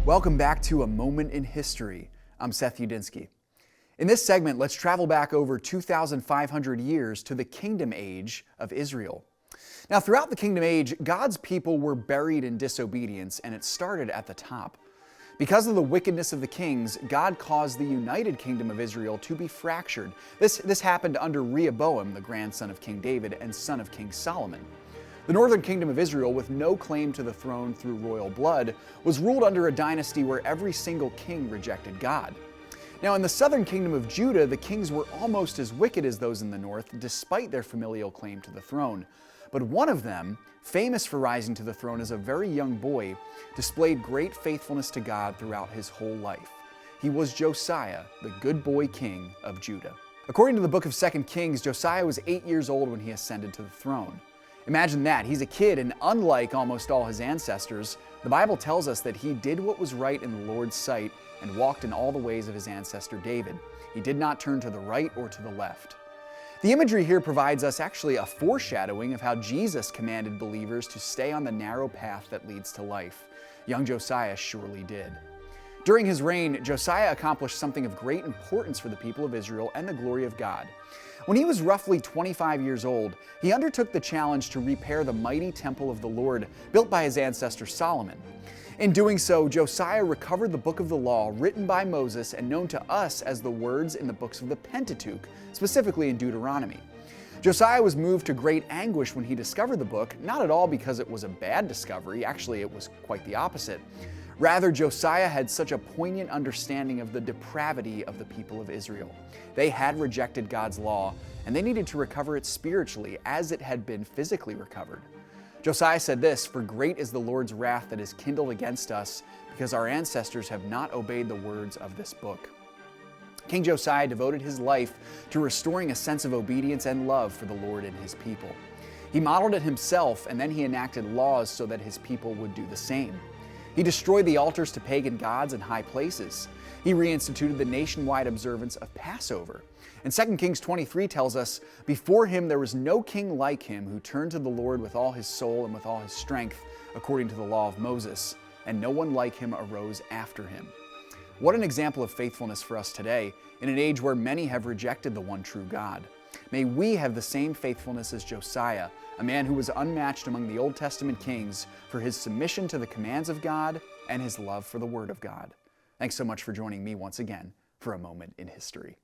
Welcome back to A Moment in History. I'm Seth Udinsky. In this segment, let's travel back over 2,500 years to the Kingdom Age of Israel. Now, throughout the Kingdom Age, God's people were buried in disobedience, and it started at the top. Because of the wickedness of the kings, God caused the united kingdom of Israel to be fractured. This happened under Rehoboam, the grandson of King David and son of King Solomon. The northern kingdom of Israel, with no claim to the throne through royal blood, was ruled under a dynasty where every single king rejected God. Now, in the southern kingdom of Judah, the kings were almost as wicked as those in the north, despite their familial claim to the throne. But one of them, famous for rising to the throne as a very young boy, displayed great faithfulness to God throughout his whole life. He was Josiah, the good boy king of Judah. According to the book of 2 Kings, Josiah was 8 years old when he ascended to the throne. Imagine that. He's a kid, and unlike almost all his ancestors, the Bible tells us that he did what was right in the Lord's sight and walked in all the ways of his ancestor David. He did not turn to the right or to the left. The imagery here provides us actually a foreshadowing of how Jesus commanded believers to stay on the narrow path that leads to life. Young Josiah surely did. During his reign, Josiah accomplished something of great importance for the people of Israel and the glory of God. When he was roughly 25 years old, he undertook the challenge to repair the mighty temple of the Lord built by his ancestor Solomon. In doing so, Josiah recovered the book of the law written by Moses and known to us as the words in the books of the Pentateuch, specifically in Deuteronomy. Josiah was moved to great anguish when he discovered the book, not at all because it was a bad discovery, actually it was quite the opposite. Rather, Josiah had such a poignant understanding of the depravity of the people of Israel. They had rejected God's law, and they needed to recover it spiritually as it had been physically recovered. Josiah said this, "For great is the Lord's wrath that is kindled against us, because our ancestors have not obeyed the words of this book." King Josiah devoted his life to restoring a sense of obedience and love for the Lord and his people. He modeled it himself, and then he enacted laws so that his people would do the same. He destroyed the altars to pagan gods in high places. He reinstituted the nationwide observance of Passover. And 2 Kings 23 tells us, "Before him there was no king like him who turned to the Lord with all his soul and with all his strength, according to the law of Moses, and no one like him arose after him." What an example of faithfulness for us today, in an age where many have rejected the one true God. May we have the same faithfulness as Josiah, a man who was unmatched among the Old Testament kings for his submission to the commands of God and his love for the Word of God. Thanks so much for joining me once again for A Moment in History.